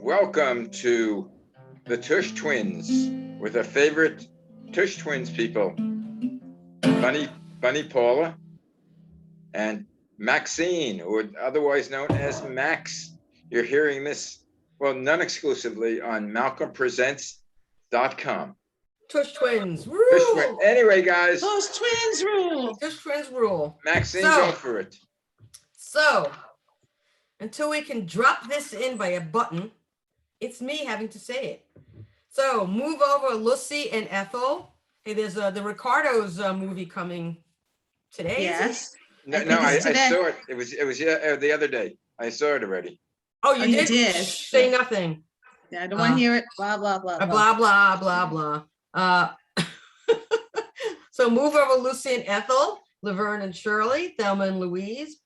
Welcome to the Tush Twins with our favorite Tush Twins people, Bunny Paula and Maxine, or otherwise known as Max. You're hearing this, well, non-exclusively on malcolmpresents.com. Tush Twins. Tush Twins. Anyway, guys. Tush Twins rule. Tush Twins rule. Maxine, go for it. So, until we can drop this in by a button, it's me having to say it. So, move over Lucy and Ethel. Hey, there's the Ricardo's movie coming today. Yes. No, I saw it. It was the other day. I saw it already. Oh, you did? Shh, say nothing. Yeah, I don't want to hear it. Blah, blah, blah. Blah, blah, blah, blah. So move over Lucy and Ethel, Laverne and Shirley, Thelma and Louise,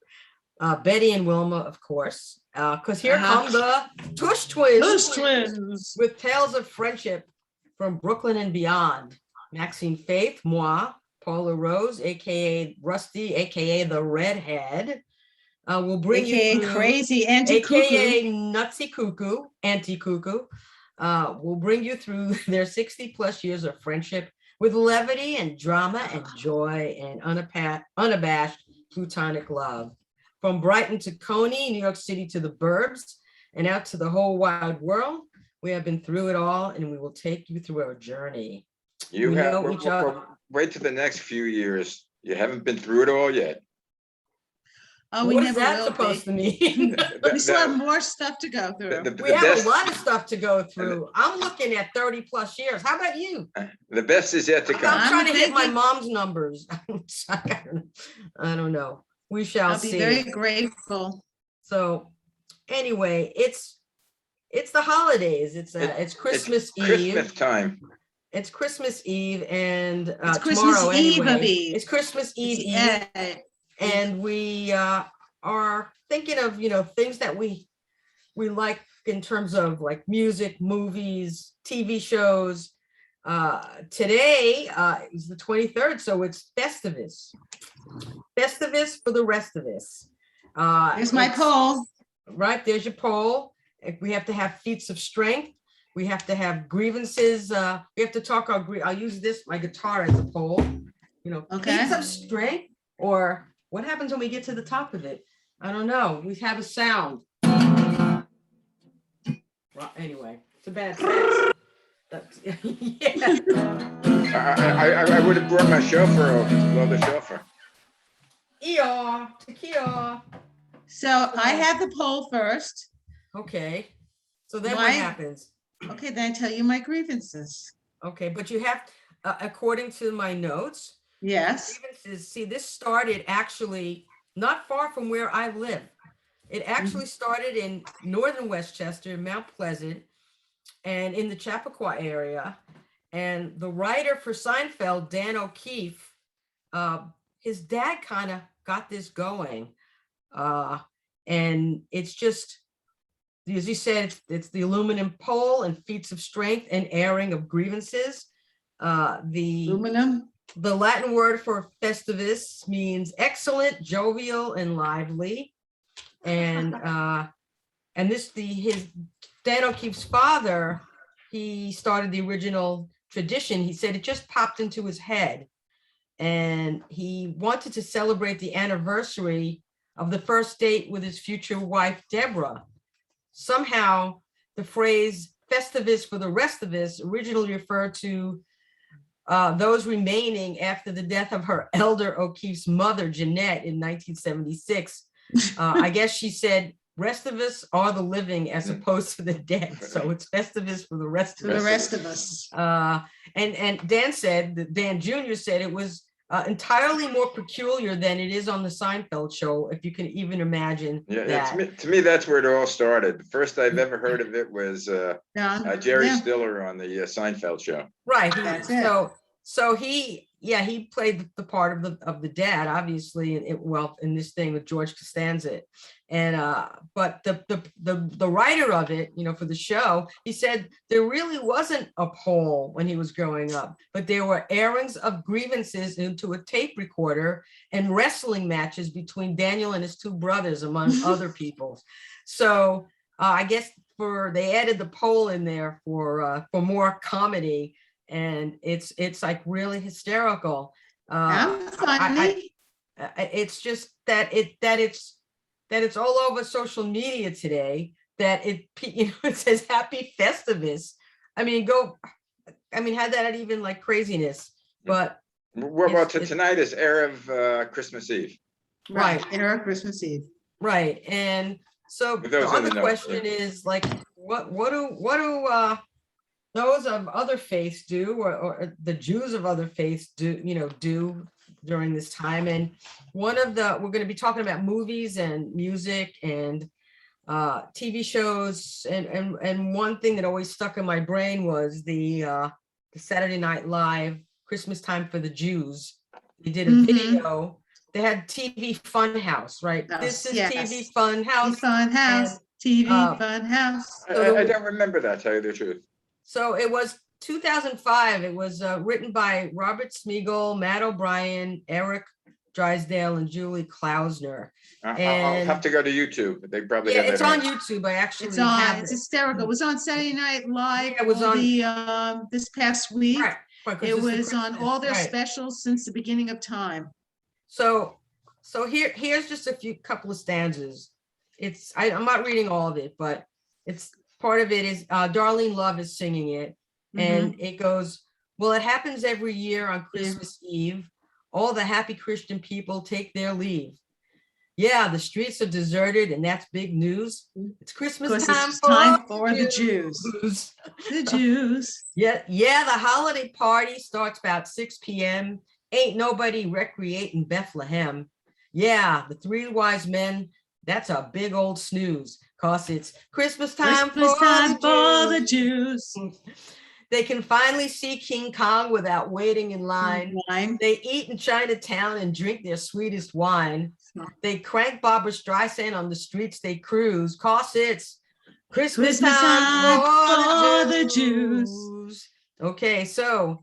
Betty and Wilma, of course, because here come the Tush Twins. Tush Twins. With tales of friendship from Brooklyn and beyond. Maxine Faith, moi, Paula Rose, aka Rusty, aka the Redhead. We'll bring AKA you through, Crazy Auntie aka Cuckoo. Nutsy Cuckoo, Auntie Cuckoo. We'll bring you through their 60 plus years of friendship with levity and drama and joy and unabashed plutonic love. From Brighton to Coney, New York City to the burbs, and out to the whole wide world, we have been through it all, and we will take you through our journey. You wait till the next few years. You haven't been through it all yet. Oh, what is that supposed to mean? We still have more stuff to go through. We have a lot of stuff to go through. I'm looking at 30 plus years. How about you? The best is yet to come. I'm trying to hit my mom's numbers. I don't know. We shall see. I'll be very grateful. So anyway, it's the holidays. It's Christmas Eve. Christmas time. It's Christmas Eve, and it's Christmas tomorrow Eve anyway. Eve. It's Christmas Eve. And we are thinking of, things that we like in terms of like music, movies, TV shows. Today is the 23rd, so it's Festivus. Festivus for the rest of us. There's my poll. Right, there's your poll. We have to have feats of strength. We have to have grievances. We have to talk I'll use my guitar as a poll. Okay. Feats of strength, or what happens when we get to the top of it? I don't know. We have a sound. Well, anyway, it's a bad sense. Yeah. I would have brought my chauffeur over to blow the chauffeur. Tequila. So I have the poll first. Okay. So then what happens? Okay, then I tell you my grievances. Okay, but you have, according to my notes, yes. Grievances, see, this started actually not far from where I live. It actually started in northern Westchester, Mount Pleasant, and in the Chappaqua area. And the writer for Seinfeld, Dan O'Keefe, his dad kind of got this going. And it's just, as you said, it's the aluminum pole and feats of strength and airing of grievances. Aluminum. The Latin word for Festivus means excellent, jovial, and lively. And his Dan O'Keefe's father, he started the original tradition. He said it just popped into his head, and he wanted to celebrate the anniversary of the first date with his future wife, Deborah. Somehow, the phrase Festivus for the rest of us originally referred to those remaining after the death of her elder O'Keefe's mother, Jeanette, in 1976. I guess she said, rest of us are the living as opposed to the dead. So it's Festivus for the rest of us. For the rest of us. And Dan Jr. said it was entirely more peculiar than it is on the Seinfeld show, if you can even imagine that. To me, that's where it all started. The first I've ever heard of it was Jerry Stiller on the Seinfeld show. Right. So he played the part of the dad, obviously, in this thing with George Costanza. And but the writer of it, for the show, he said there really wasn't a poll when he was growing up, but there were airings of grievances into a tape recorder and wrestling matches between Daniel and his two brothers, among other people. So I guess they added the poll in there for more comedy, and it's like really hysterical. I'm funny. It's just that it's all over social media today, that it says Happy Festivus. I mean, had that even like craziness, but Well, tonight is Erev Christmas Eve. right. Erev Christmas Eve. Right. And so For the those that other know, question is like, what do those of other faiths do, or the Jews of other faiths do during this time? And we're going to be talking about movies and music and TV shows, and one thing that always stuck in my brain was the Saturday Night Live Christmas Time for the Jews. They did a video. They had TV Funhouse, right? Yes, This is yes. TV Funhouse. Funhouse. TV Funhouse. I don't remember that, tell you the truth. So it was 2005. It was written by Robert Smigel, Matt O'Brien, Eric Drysdale, and Julie Klausner. I'll have to go to YouTube. They probably have it's that on YouTube. I actually It's on. have It's it. hysterical. It was on Saturday Night Live. Yeah, it was on this past week. Right, 'cause It it's the was on all their right. specials since the beginning of time. So here's just a couple of stanzas. I'm not reading all of it, but it's part of it is Darlene Love is singing it, and it goes, well, it happens every year on Christmas Eve. All the happy Christian people take their leave. Yeah, the streets are deserted, and that's big news. It's Christmas time for the Jews. The Jews. Yeah, the holiday party starts about 6 p.m. Ain't nobody recreating Bethlehem. Yeah, the three wise men, that's a big old snooze, cause it's Christmas time for the Jews. They can finally see King Kong without waiting in line. They eat in Chinatown and drink their sweetest wine. They crank Barbra Streisand on the streets they cruise, cause it's Christmas time for the Jews. Okay, so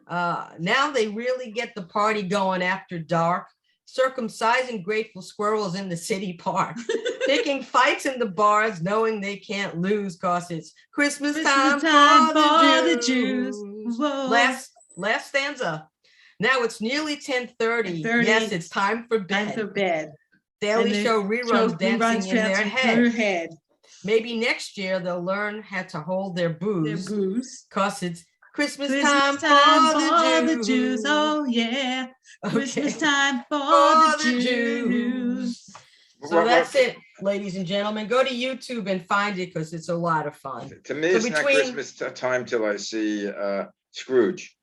now they really get the party going after dark, circumcising grateful squirrels in the city park, picking fights in the bars, knowing they can't lose, cause it's Christmas time for the Jews. Last stanza. Now it's nearly 10:30. Yes, it's time for bed. Daily Show reruns dancing in their head. Maybe next year they'll learn how to hold their booze. Cause it's Christmas time for the Jews. Oh yeah. Okay. Christmas time for the Jews. So that's it, ladies and gentlemen. Go to YouTube and find it, because it's a lot of fun. To me, it's not Christmas time till I see Scrooge.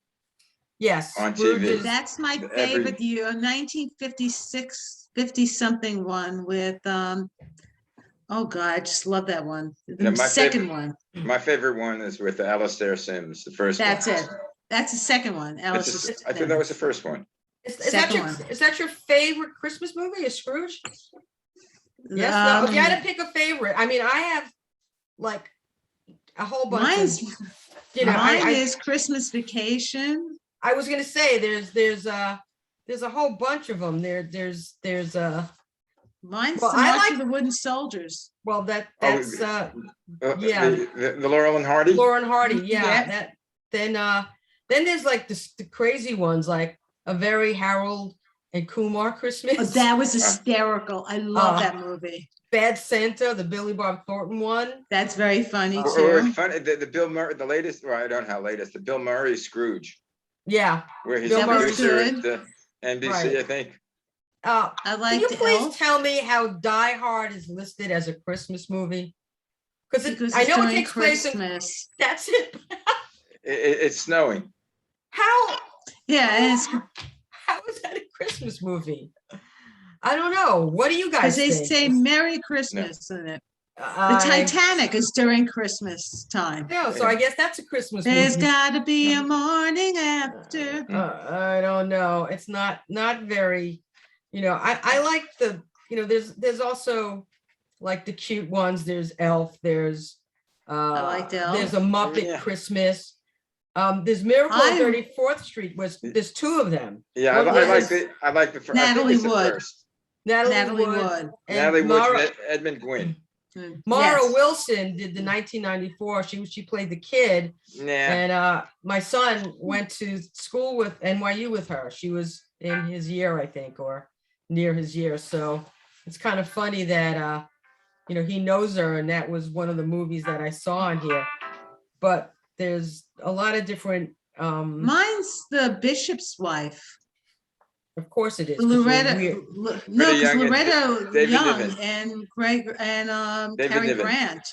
Yes. On TV. That's my favorite year, 1956, 50-something one with, oh God, I just love that one. The second one. My favorite one is with Alastair Sims, the first one. That's it. That's the second one. I think that was the first one. Is that your favorite Christmas movie, is Scrooge? Yes. No, if you had to pick a favorite, I mean, I have like a whole bunch. Mine is Christmas Vacation. I was gonna say there's a whole bunch of them. There's Mine's I like the Wooden Soldiers. Well, that's the Laurel and Hardy. Laurel and Hardy, yeah. Then there's like the crazy ones, like A Very Harold and Kumar Christmas. Oh, that was hysterical. I love that movie. Bad Santa, the Billy Bob Thornton one. That's very funny too. Or funny, the Bill Murray, the latest. Well, I don't know how latest. The Bill Murray Scrooge. Yeah, where he's a producer at the NBC, right. I think. I like. Can you please tell me how Die Hard is listed as a Christmas movie? Because I know it takes place in. That's it. It's snowing. How? Yeah, it's. How is that a Christmas movie? I don't know. What do you guys think? Because they say Merry Christmas in it. The Titanic is during Christmas time. No, so I guess that's a Christmas movie. There's got to be a morning after. I don't know. It's not very, I like the, there's also like the cute ones. There's Elf. There's, I like Elf. There's a Muppet Christmas. There's Miracle on 34th Street. There's two of them. Yeah, I like the first. Natalie Wood. Natalie Wood. Natalie Wood and Edmund Gwynn. Mara Yes. Wilson did the 1994. She played the kid, Yeah, and my son went to school with NYU with her. She was in his year, I think, or near his year. So it's kind of funny that he knows her, and that was one of the movies that I saw on here. But there's a lot of different. Mine's the Bishop's Wife. Of course it is. 'Cause Loretta, we're- no, because young and Loretta David Young Niven. and Greg and David Cary Niven. Grant.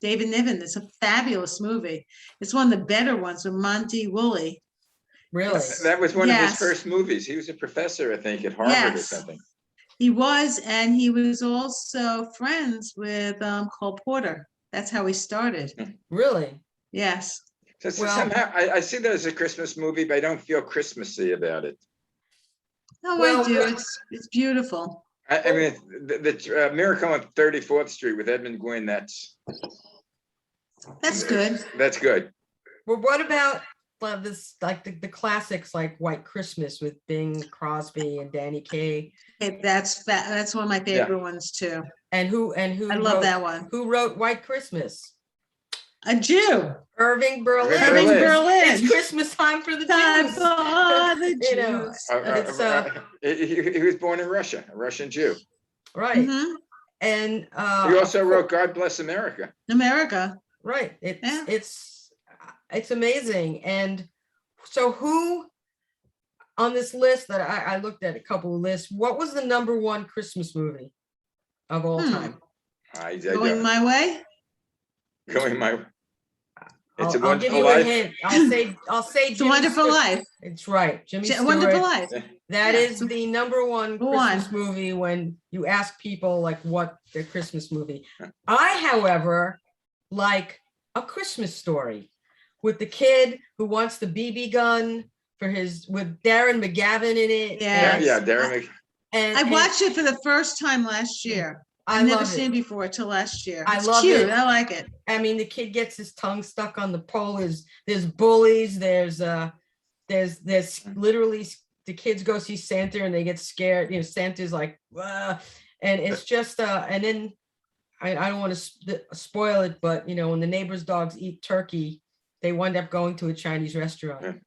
David Niven. It's a fabulous movie. It's one of the better ones with Monty Woolley. Really? That was one of his Yes. first movies. He was a professor, I think, at Harvard or Yes. something. He was, and he was also friends with Cole Porter. That's how he started. Really? Yes. So Well- somehow I see that as a Christmas movie, but I don't feel Christmassy about it. No, Well, I do. It's beautiful. I mean, the Miracle on 34th Street with Edmund Gwynn, that's Good. good. Well, what about this, like the classics, like White Christmas with Bing Crosby and Danny Kaye? That's one of my favorite ones too. And who I love wrote, that one. Who wrote White Christmas? A Jew. Irving Berlin. Irving Berlin. It's Christmas time for the Time Jews. for the You know, Jews. He was born in Russia, a Russian Jew. right. Mhm. And He also wrote God Bless America. America. right. Yeah. It's amazing. And so who on this list that I looked at a couple of lists, what was the number one Christmas movie of all time? I Going don't- my way. Going my. It's a I'll give Wonderful you Life. a hint. I'll say It's a Wonderful Life. It's right. Jimmy A Wonderful Stewart. Life. That Yeah. is the number one Go on. Christmas movie when you ask people like what their Christmas movie. I, however, like A Christmas Story with the kid who wants the BB gun with Darren McGavin in it. Yeah. Yeah, Darren. I watched it for the first time last year. I I've never love seen it it. before till last year. I It's love cute. it. I like it. I mean, the kid gets his tongue stuck on the pole. There's bullies. There's literally the kids go see Santa and they get scared. Santa's like, "Wah," and it's just and then I don't want to spoil it, but when the neighbors' dogs eat turkey, they wind up going to a Chinese restaurant.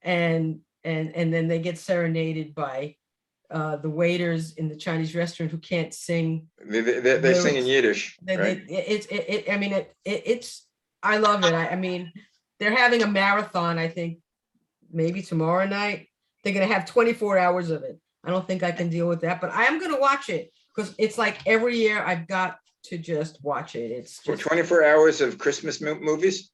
And then they get serenaded by the waiters in the Chinese restaurant who can't sing. They sing in Yiddish, right? I love it. I mean, they're having a marathon, I think, maybe tomorrow night. They're going to have 24 hours of it. I don't think I can deal with that, but I am going to watch it because it's like every year I've got to just watch it. It's For just 24 hours of Christmas movies.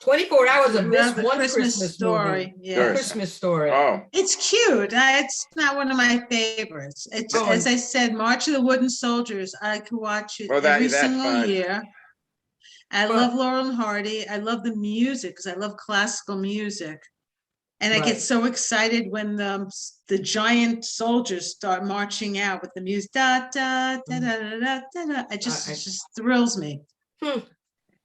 24 hours of this Love the one Christmas story. movie. Yeah. Christmas Story. Oh, It's cute. It's not one of my favorites. It's Oh, as I said, March of the Wooden Soldiers. I could watch it Well, every that's single fine. year. I But- love Laurel and Hardy. I love the music because I love classical music. And I Right. get so excited when the giant soldiers start marching out with the music. Da, da, da, da, da, da, da, da. It just thrills me.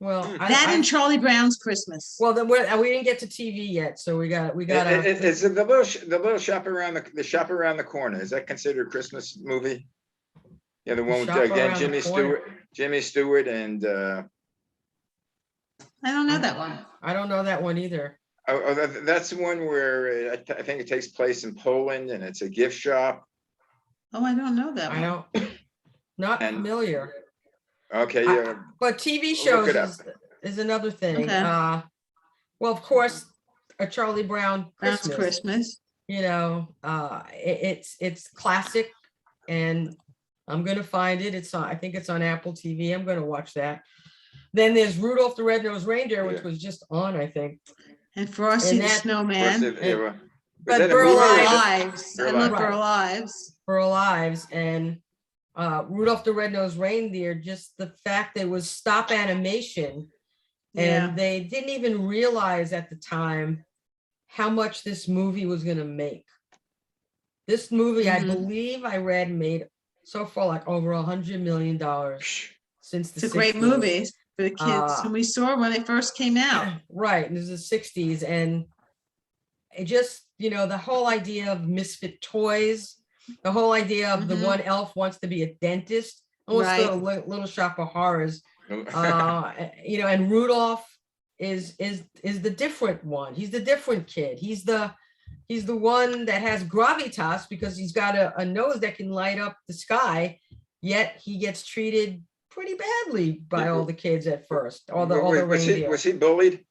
Well, That and Charlie Brown's Christmas. well, then we didn't get to TV yet, so we got it's the little shop around the shop around the corner. Is that considered a Christmas movie? Yeah, the one with Shop again Around the Corner. Jimmy Stewart, and I don't know that one. I don't know that one either. that's the one where I think it takes place in Poland, and it's a gift shop. Oh, I don't know that I one. don't, not And- familiar. Okay, I- yeah. But TV Look shows it up. is another thing. Okay. Well, of course, a Charlie Brown That's Christmas. Christmas. It's classic, and I'm gonna find it. I think it's on Apple TV. I'm gonna watch that. Then there's Rudolph the Red-Nosed Reindeer, which Yeah. was just on, I think. And Frosty the that- Snowman. Was but that a Burl movie or Burl is it- Ives. I Burl love Ives. Burl Ives. For Our Lives, and Rudolph the Red-Nosed Reindeer, just the fact that it was stop animation, Yeah. and they didn't even realize at the time how much this movie was going to make. This movie, I Mhm. believe I read, made so far like over $100 million since the It's a great 60s. movie for the kids. And we saw it when it first came out. Right, and it was the 60s, and it just, the whole idea of misfit toys, the whole idea of the Mhm. one elf wants to be a dentist. almost Right. Little Shop of Horrors. And Rudolph is the different one. He's the different kid. He's the one that has gravitas because he's got a nose that can light up the sky, yet he gets treated pretty badly by all the kids at first. All the reindeer. Was he bullied?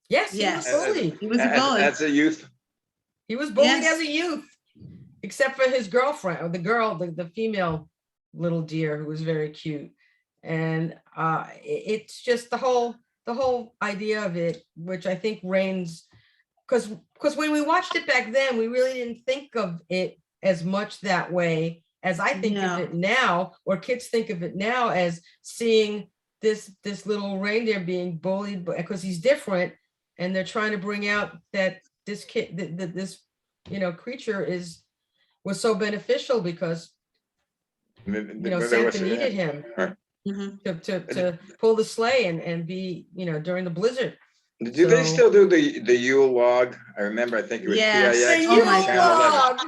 Yes, he was bullied. He was a bully. As a youth. He was bullied as a youth, except for his girlfriend, or the girl, the female little deer who was very cute. And it's just the whole idea of it, which I think reigns, because when we watched it back then, we really didn't think of it as much that way as I think of it now, or kids think of it now, as seeing this little reindeer being bullied because he's different, and they're trying to bring out that this kid, this creature was so beneficial because Santa needed him to pull the sleigh and be during the blizzard. Do they still do the Yule log? I remember, I think it was Yes. PIX. The Yule log.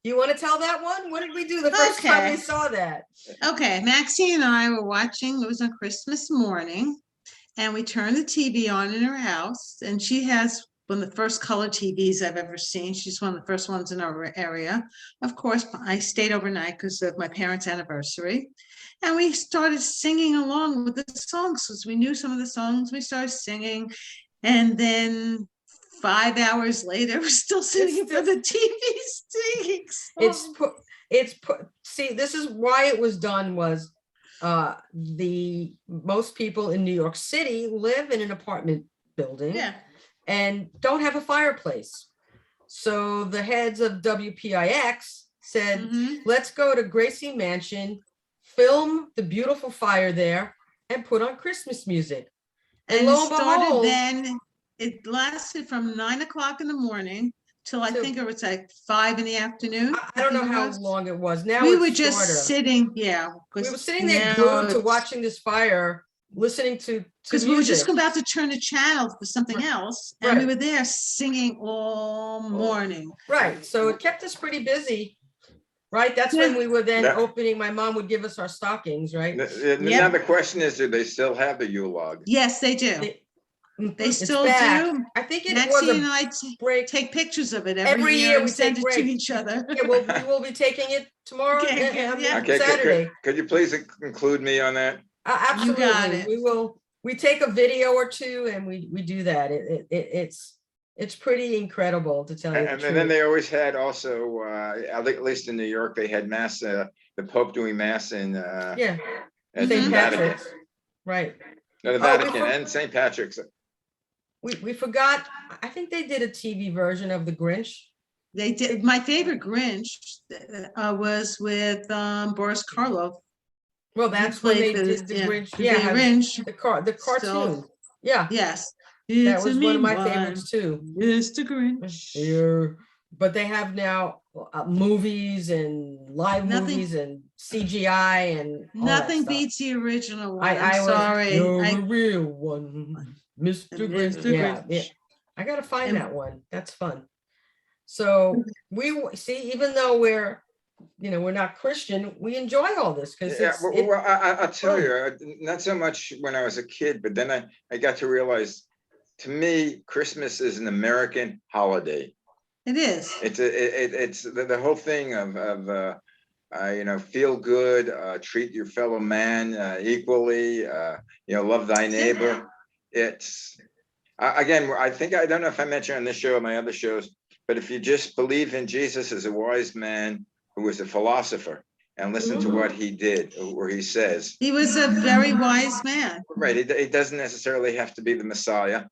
You want to tell that one? What did we do the first time we saw that? Okay, Maxine and I were watching, it was on Christmas morning, and we turned the TV on in her house, and she has one of the first color TVs I've ever seen. She's one of the first ones in our area. Of course, I stayed overnight because of my parents' anniversary. And we started singing along with the songs because we knew some of the songs. We started singing. And then 5 hours later, we're still sitting in front of the TV singing. See, this is why it was done was most people in New York City live in an apartment building. Yeah. And don't have a fireplace. So the heads of WPIX said, let's go to Gracie Mansion, film the beautiful fire there, and put on Christmas music. And lo and behold, then it lasted from 9 o'clock in the morning till I think it was like 5 in the afternoon. I don't know how long it was. Now we were just sitting, we were sitting there glued to watching this fire, listening to because we were just about to turn the channel for something else, and we were there singing all morning. Right, so it kept us pretty busy. Right, that's when we were then opening. My mom would give us our stockings, right? Now the question is, do they still have the Yule log? Yes, they do. They still do. I think it Maxine was and I take pictures of it every year. We send it to each other. Yeah, we will be taking it tomorrow. Okay, Saturday. Could you please include me on that? Absolutely. You got it. We will. We take a video or two and we do that. It's pretty incredible, to tell you the truth. And then they always had also, at least in New York, they had mass. The Pope doing mass in St. Patrick's, right? No, the Vatican and St. Patrick's. We forgot. I think they did a TV version of The Grinch. They did. My favorite Grinch was with Boris Karloff. Well, that's when they did the Grinch. The Grinch. The cartoon. Yeah. Yes. That was one of my favorites too. Mr. Grinch. Yeah. But they have now movies and live movies and CGI and nothing beats the original one. I'm sorry. You're the real one, Mr. Grinch. Yeah. I gotta find that one. That's fun. So we see, even though we're not Christian, we enjoy all this because I'll tell you, not so much when I was a kid, but then I got to realize, to me, Christmas is an American holiday. It is. It's the whole thing of feel good, treat your fellow man equally, love thy neighbor. It's again, I don't know if I mentioned on this show or my other shows, but if you just believe in Jesus as a wise man who was a philosopher and listen to what he did or he says. He was a very wise man. Right. It doesn't necessarily have to be the Messiah.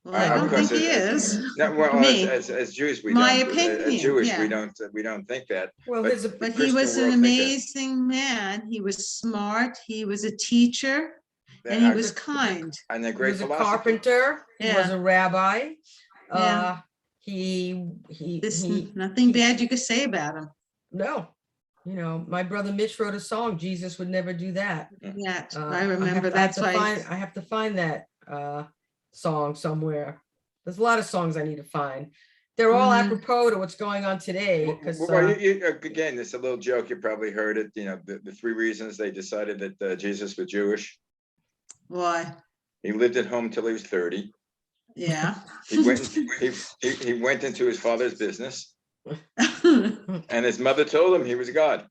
Well, I don't think he is. No, well, as Jews, we My don't. opinion, as Jewish, we don't think that. Well, but he was an amazing man. He was smart. He was a teacher, and he was kind. And a great philosopher. He was a carpenter. He was a rabbi. Nothing bad you could say about him. No. My brother Mitch wrote a song, Jesus Would Never Do That. Yeah, I remember. That's why I have to find that song somewhere. There's a lot of songs I need to find. they're all Mhm. apropos to what's going on today. Because Well, again, it's a little joke. You probably heard it. You know, the three reasons they decided that Jesus was Jewish. Why? He lived at home till he was 30. Yeah. He went into his father's business, and his mother told him he was God.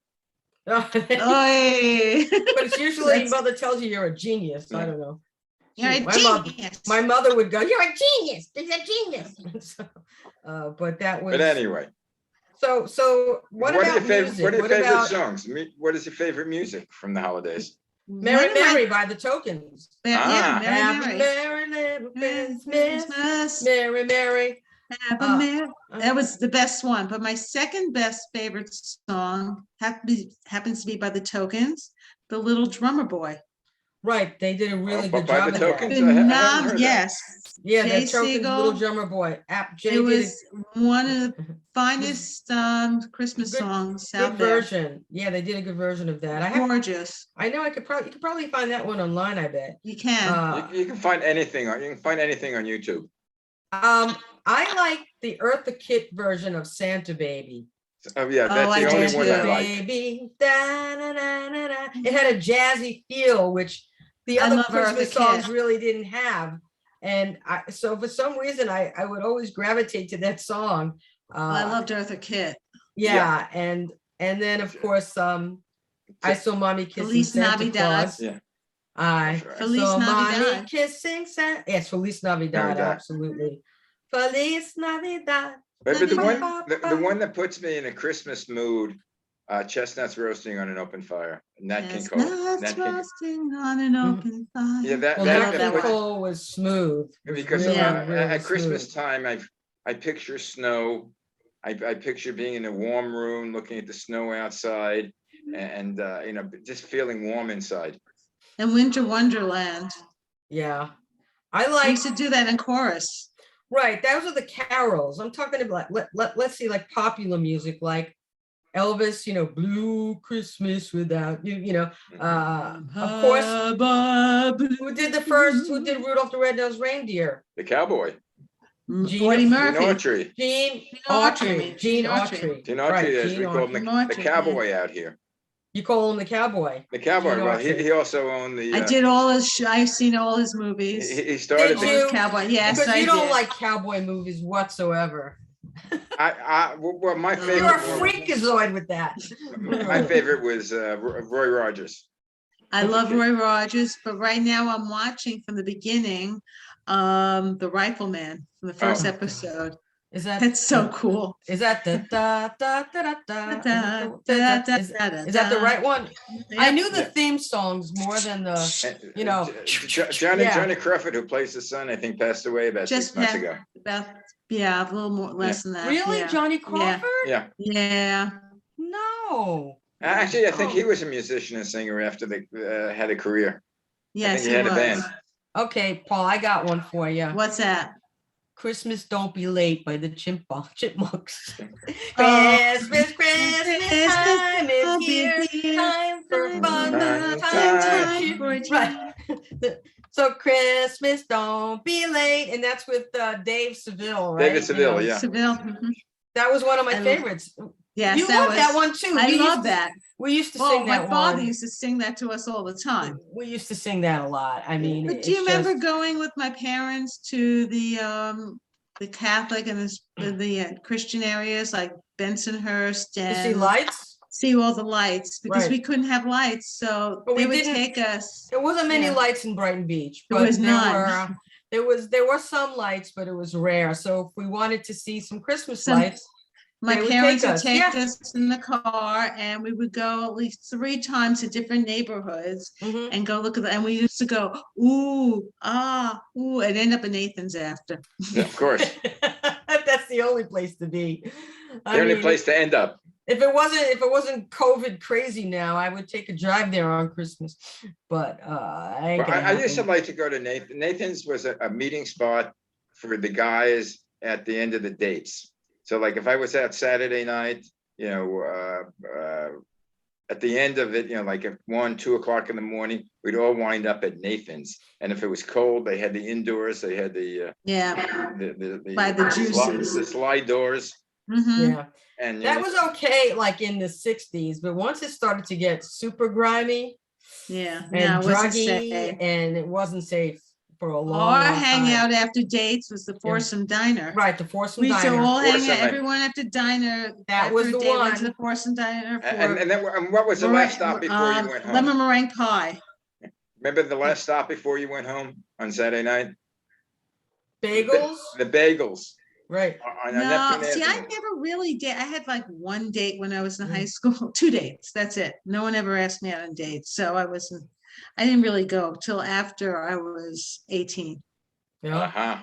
but Oy. it's usually That's- mother tells you you're a genius. I Yeah. don't know. You're a genius. My mother would go, "You're a genius. He's a genius." So, but that was. But anyway, So what are about your favorite? music? What are your What favorite about songs? What is your favorite music from the holidays? Mary One of my- Mary by the Tokens? Yeah, Ah. Mary, Happy Mary. Merry little Christmas, Christmas. Mary Mary. Have a Uh, Merry. That was the best one. But my second best favorite song happens to be by the Tokens, The Little Drummer Boy. Right, they did a really Oh, good by job the of Tokens? that. I haven't heard that. Yes. Yeah, Jay the Tokens, Little Siegel. Drummer Boy. Jay It did was one of the finest Christmas Good- songs a good out there. version. Yeah, they did a good version of that. Gorgeous. I know you could probably find that one online, I bet. You can. You can find anything on YouTube. I like the Eartha Kitt version of Santa Baby. Oh yeah, Oh, that's I the do only one I too. like. Baby, da, da, da, da, da. It had a jazzy feel, which the I other love Christmas Eartha songs Kitt. really didn't have. And so for some reason, I would always gravitate to that song. I loved Eartha Kitt. Yeah, and then of course, I saw Mommy Kissing Feliz Santa Navidad. Claus. Yeah. I That's right. Feliz saw Mommy Navidad. Kissing Santa. Yes, Feliz Navidad, Navidad. absolutely. Feliz Navidad. But the Ba-ba-ba-ba. one that puts me in a Christmas mood, chestnuts roasting on an open fire. Nat King Cole. Chestnuts Nat King. roasting on an open fire. Yeah, that Well, I that, love Nat that King one. Cole was smooth. Was because really, Yeah. really at Christmas smooth. time, I picture snow. I picture being in a warm room, looking at the snow outside, and you know, just feeling warm inside. And Winter Wonderland. Yeah. I I like, used to do that in chorus. right, those are the carols. I'm talking about, let's see, like popular music, like Elvis, you know, Blue Christmas Without You, you know, of course, who did Rudolph the Red-Nosed Reindeer? The cowboy, Gene Eddie Gene Murphy. Autry. Gene Autry, Autry. Gene Autry. Gene Autry, Right, as Gene we call him, Autry. the Autry, cowboy out here. You call him the cowboy. The cowboy. Gene Well, Autry. he also owned the. I did all his. I've seen all his movies. He started. Did All his you? cowboy. Yes, Because I you don't did. like cowboy movies whatsoever. Well, my You're You're a favorite. freakazoid with that. My favorite was Roy Rogers. I love Roy Rogers, but right now I'm watching from the beginning, The Rifleman from the first Oh. episode. Is that That's so cool. Is that the da da da da da? Is that the right one? I knew the Yeah. theme songs more than the. You know, Johnny yeah. Johnny Crawford, who plays the son, I think passed away about Just 6 months passed. ago. About, yeah, a little more, less than that. Really, yeah. Johnny Crawford? Yeah. Yeah. No. Actually, I think he Oh. was a musician and singer after they had a career. Yes, he he had a was. band. Okay, Paul, I got one for you. What's that? Christmas Don't Be Late by the Chipmunks. Oh. Christmas time is here. Time for fun. Time for cheer. Right. So Christmas Don't Be Late, and that's with Dave Seville, right? David Seville, yeah. Seville. Mhm. That was one of my I love- favorites. Yes, You love that one too. I We used love to- that. We used to Well, sing my that father one. used to sing that to us all the time. We used to sing that a lot. I mean, But do you it's remember just- going with my parents to the Catholic and the Christian areas like Bensonhurst to and see lights? see all the lights because Right. we couldn't have lights, so But we they would didn't- take us. There wasn't many Yeah. lights in Brighton Beach, There but was none. there were some lights, but it was rare. So if we wanted to see some Christmas Some- lights, My They would parents take would us, take yeah. us in the car and we would go at least 3 times to different neighborhoods mhm. and go look at and we used to go, ooh, ooh, and end up in Nathan's after. Yeah, of course. That's the only place to be. I The only mean, place to end up. If it wasn't COVID crazy now, I would take a drive there on Christmas. But I ain't Well, gonna I used to happen. like to go to Nathan. Nathan's was a meeting spot for the guys at the end of the dates. So like if I was out Saturday night, you know, at the end of it, like at 1, 2 o'clock in the morning, we'd all wind up at Nathan's. And if it was cold, they had the indoors, they had the By the juices. the slide doors. Mhm. Yeah, And that was okay, like in the 60s, but once it started to get super grimy Yeah. and No, it wasn't druggy, safe. and it wasn't safe for a long, Our long time. hangout after dates was the Foursome Diner. Right, the Foursome We used to Diner. all hang Foursome, out, everyone at the diner. That was after a the date, went to one. the Foursome Diner And for then what was the last stop before you went lemon home? meringue pie. Remember the last stop before you went home on Saturday night? Bagels, The bagels. right. On No, Neptune see, I Avenue. never really did. I had like one date when I was in high school, 2 dates. That's it. No one ever asked me out on dates. So I didn't really go till after I was 18. Yeah, Uh-huh.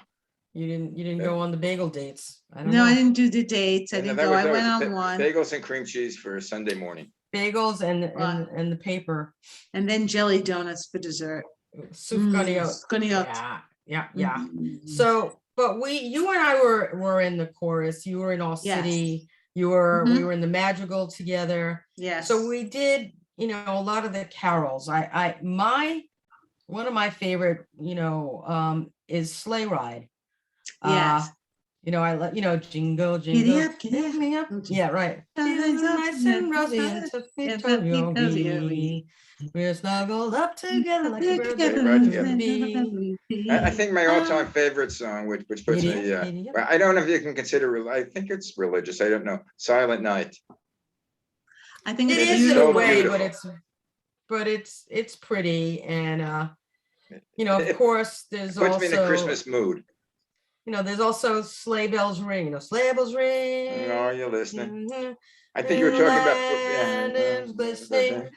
you didn't go on the bagel dates. I don't No, I know. didn't do the dates. I And didn't that go. was- I that went was on one. Bagels and cream cheese for Sunday morning. Bagels and Wow. and the paper. And then jelly donuts for dessert. Sufganiyot. Sufganiyot. Yeah. Mm. So, but you and I were in the chorus. You were in All Yes. City. We Mhm. were in the Madrigal together. Yes. So we did, a lot of the carols. One of my favorite, is Sleigh Ride. Yes. I let jingle, Giddy jingle, up, giddy pick up. me up. Yeah, right. Feeling Feeling so nice and good. rosy and tippy Yeah, toey. We're snuggled up together like the birds Together. are Right to together. be. I think my all-time favorite song, which puts Giddy me, up, giddy up. well, I don't know if you can consider, I think it's religious. I don't know. Silent Night. I think It it's is in a so beautiful. way, beautiful. but it's pretty, and of It course, there's Puts me in a also Christmas mood. there's also Sleigh Bells Ring. Sleigh bells ring. Oh, you're listening. Mhm. I think you were The talking about. land is glistening,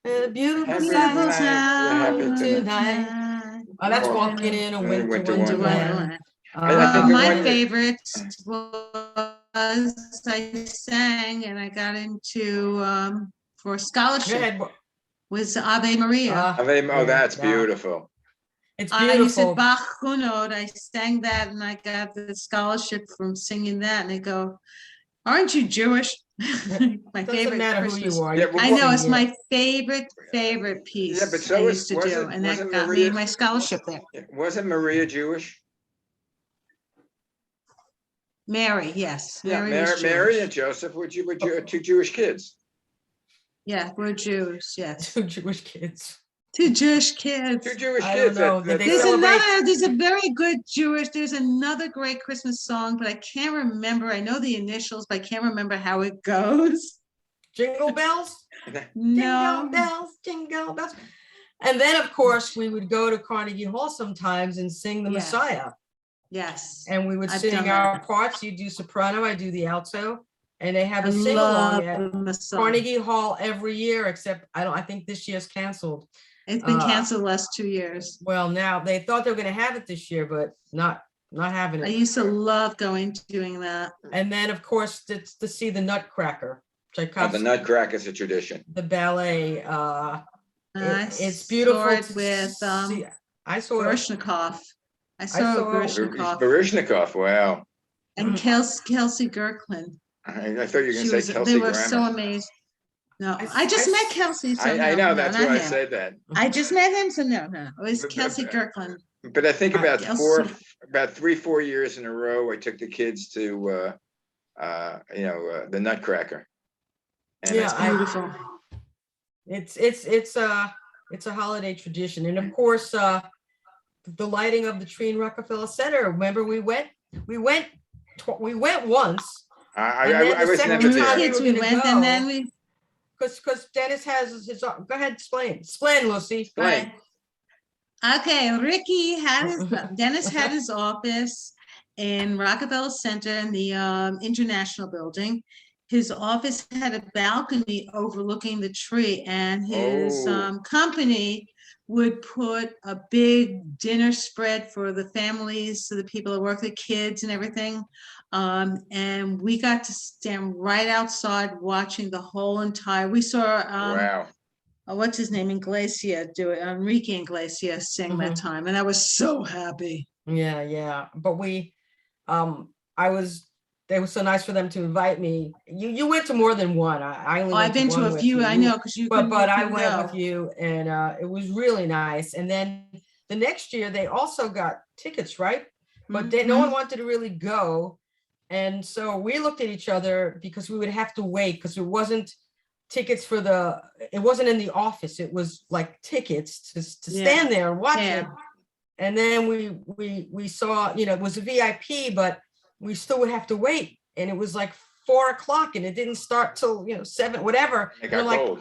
and a beautiful Happy sight night, yeah, happy tonight. tonight. Oh, that's Oh, walking in a winter winter wonderland. wonderland. I think the My one- favorite was I sang and I got into for Go scholarship ahead. was Ave Maria. Oh, that's Yeah. beautiful. It's I used to beautiful. Bach Hunod. I sang that and I got the scholarship from singing that. And they go, "Aren't you Jewish?" My Doesn't favorite matter Christmas. who you are. Yeah, you can I know sing it's it. my favorite piece. Yeah, but so I is- used to wasn't- do, and that wasn't got Maria- me my scholarship there. Wasn't Maria Jewish? Mary, yes, Yeah, Mary was Mary Jewish. and Joseph were two Jewish kids. Yeah, we're Jews. Yes, Two Jewish kids. 2 Jewish kids. Two Jewish I don't kids. know. Did they There's celebrate- there's a very good Jewish, there's another great Christmas song, but I can't remember. I know the initials, but I can't remember how it goes. Jingle bells. No. Jingle bells, jingle bells. And then, of course, we would go to Carnegie Hall sometimes and sing the Yes. Messiah. Yes. And we would I've sing done our that. parts. You do soprano, I do the alto. And they have I a sing love along at the Messiah. Carnegie Hall every year, except I think this year's canceled. It's been uh, canceled the last 2 years. Well, now they thought they were going to have it this year, but not having I it. used to love doing that. And then, of course, it's to see the Nutcracker, Oh, the Tchaikovsky, Nutcracker is a tradition. the ballet. It's beautiful. Saw it to with see. I saw it. Baryshnikov. I saw it with Baryshnikov Baryshnikov, wow. and Kelsey Gerklin. I thought you were going to say Kelsey They were so Grammer. amazed. No, I- I just I- met Kelsey. So I know, that's not why I him. said that. I just met him, so no. It was But- Kelsey Gerklin. But I think about Kelsey. about 3-4 years in a row, I took the kids to, the Nutcracker. And Yeah, it's- Beautiful. It's a holiday tradition, and of course, the lighting of the tree in Rockefeller Center. Remember, we went once and then I the was second never When we time were there. kids, were we gonna went, go. and then we. because Dennis has his. Go ahead, explain, Lucy. Explain. Okay, Dennis had his office in Rockefeller Center in the International Building. His office had a balcony overlooking the tree, and his Oh. company would put a big dinner spread for the families, so the people that work, the kids and everything. And we got to stand right outside watching the whole entire, we saw Wow. what's his name, Inglacia do it, Enrique Inglacia sing that time, and I was so happy. Yeah, but I was they were so nice for them to invite me. You went to more than one. I only Oh, went I've been to one a with few, you. I know, because you But couldn't I went with go. you, and it was really nice. And then the next year they also got tickets, right? But no one Mhm. wanted to really go. And so we looked at each other because we would have to wait because it wasn't tickets for it wasn't in the office. It was like tickets to Yeah. stand there and watch Yeah. it. And then we saw, it was a VIP, but we still would have to wait. And it was like 4 o'clock and it didn't start till, 7, whatever. It And I'm got like, cold.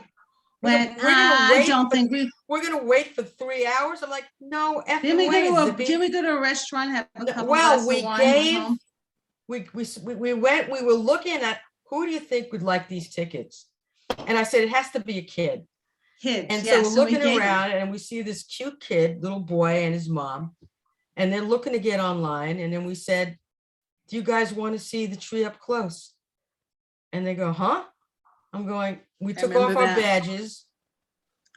When, we're gonna I wait don't for- think we, we're gonna wait for 3 hours. I'm like, no effing didn't we way, go to Zippy. didn't we go to a restaurant, have a No, couple well, glasses we of wine, went gave- home? We went, we were looking at who do you think would like these tickets? And I said, it has to be a kid. Kids, And yeah, so we're so we looking gave them. around and we see this cute kid, little boy and his mom. And they're looking to get online. And then we said, do you guys want to see the tree up close? And they go, huh? I'm going, we took off remember our that. badges,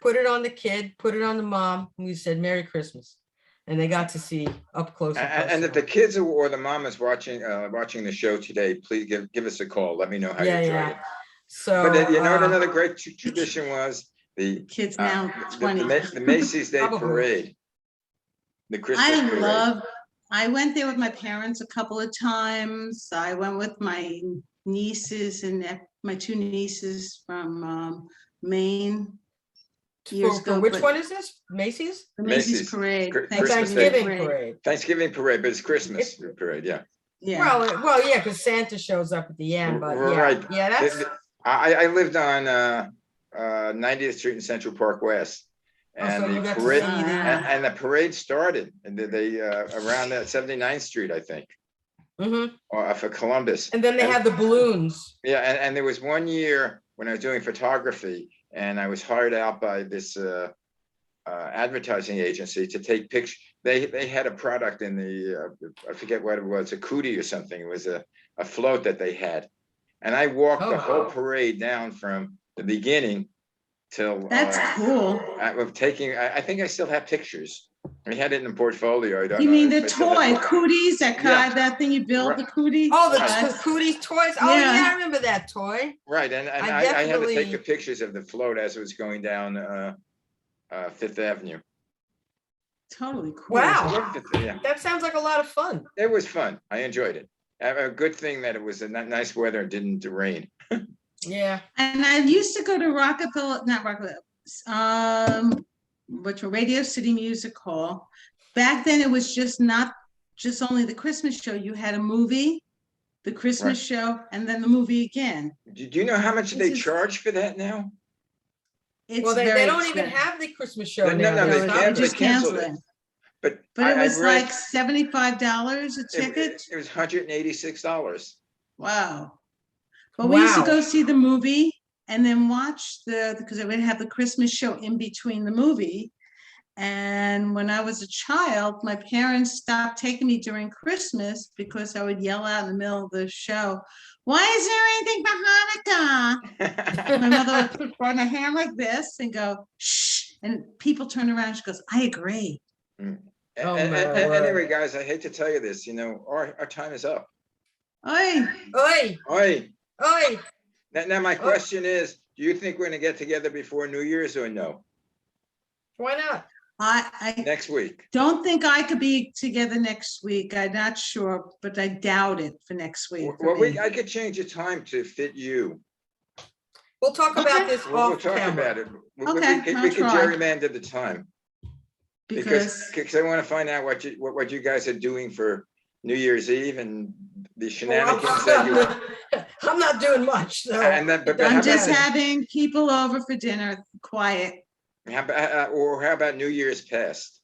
put it on the kid, put it on the mom, and we said, Merry Christmas. And they got to see up close. And if the kids or the mom is watching the show today, please give us a call. Let me know how you enjoyed it. So, But you know what another great tradition was? The Kids now, 20. the Macy's Day Probably. Parade. The Christmas parade. I went there with my parents a couple of times. I went with my nieces and my 2 nieces from Maine years for ago. which but one is this? Macy's? The Macy's Macy's. parade. Christmas Thanksgiving parade. parade. Thanksgiving parade, but it's Christmas parade, yeah. Yeah. Well, yeah, because Santa shows up at the end, but yeah, Right. yeah, that's. I lived on 90th Street and Central Park West. And so you the got to parade see the- and the parade started and they around that 79th Street, I think, Mhm. for Columbus. And then they have the balloons. Yeah, and there was one year when I was doing photography and I was hired out by this advertising agency to take pictures. They had a product in the I forget what it was, a cootie or something. It was a float that they had, and I walked the whole parade down from the beginning till. That's cool. I think I still have pictures. We had it in the portfolio. I don't You know mean the if I still have toy it. cooties, Yeah. that thing you build, Right. the cootie? Oh, the That's- cooties toys. Oh, Yeah. yeah, I remember that toy. Right, and I I had to take definitely- the pictures of the float as it was going down Fifth Avenue. Totally cool. Wow. Yeah. That sounds like a lot of fun. It was fun. I enjoyed it. A good thing that it was a nice weather and didn't rain. Yeah. And I used to go to not Rockefeller, which were Radio City Music Hall. Back then, it was not just only the Christmas show. You had a movie, the Christmas show, and then the movie again. Do you know how much they This is- charge for that now? It's Well, they very don't even expensive. have the Christmas show No, now. no, They they stopped can't- it. just canceled canceled it. it. But But it I was read like $75 a ticket. it was $186. Wow. But we used to Wow. go see the movie and then watch because they would have the Christmas show in between the movie. And when I was a child, my parents stopped taking me during Christmas because I would yell out in the middle of the show, "Why is there anything for Hanukkah?" My mother would put on her hand like this and go, "Shh." And people turned around and she goes, "I agree." Oh, my word. Anyway, guys, I hate to tell you this, our time is up. Oy. Oi, Oi. oi. Now my question is, do you think we're gonna get together before New Year's or no? Why not? I Next week? don't think I could be together next week. I'm not sure, but I doubt it for next week. for Well, me. I could change the time to fit you. We'll talk about Okay. this We'll off talk about camera. it. Okay, We I'll could try. gerrymander the time. Because I want to find out what you guys are doing for New Year's Eve and the shenanigans that you. I'm not doing much, so. And then, but I'm how just about, having people over for dinner, quiet. how about New Year's past?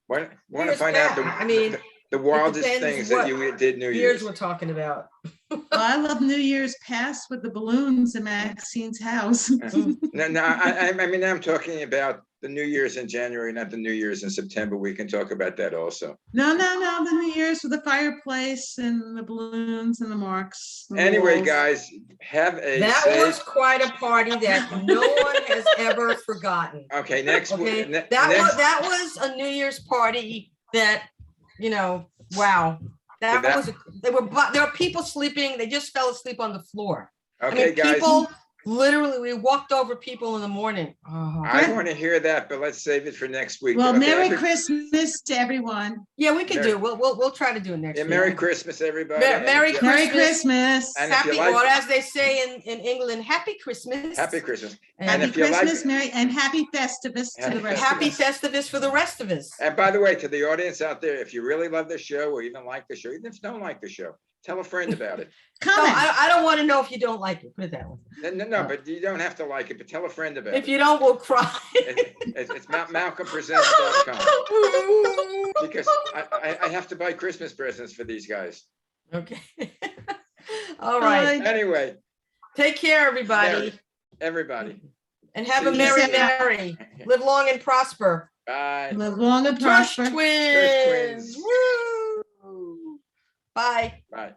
Want to Years find back, out I mean, the wildest depends things that what you did New years Year's. we're talking about. Well, I love New Year's past with the balloons in Maxine's house. No, I mean, I'm talking about the New Year's in January, not the New Year's in September. We can talk about that also. No, the New Year's with the fireplace and the balloons and the marks. and the Anyway, walls. guys, have a That safe. was quite a party that no one has ever forgotten. Okay, next Okay, week. that was a New Year's party that, wow, That that- was, there were people sleeping. They just fell asleep on the floor. I Okay, mean, guys, people, literally, we walked over people in the morning. Oh. I want to hear that, but let's save it for next week. Well, Okay, Merry every- Christmas to everyone. Yeah, we can Merry- do, we'll try to do it next Yeah, week. Merry Christmas, everybody. Mer- And Merry if you- Merry Christmas. Christmas. And if you Happy, like- or as they say in England, Happy Christmas. Happy Christmas. And And Happy if you like- Christmas, Merry, and Happy Festivus to Happy the rest Happy of us. Festivus for the rest of us. And by the way, to the audience out there, if you really love the show or even like the show, even if you don't like the show, tell a friend about it. No, Comment. I don't want to know if you don't like it, put it that way. No, but you don't have to like it, but tell a friend about If it. you don't, we'll cry. It's malcolmpresents.com because I have to buy Christmas presents for these guys. Okay. All right. Bye. Anyway, Take care, everybody. everybody, And have a See you merry, soon. merry. Live long and prosper. bye. Live long and Tush prosper. Twins. Twins. Woo. Bye. Bye.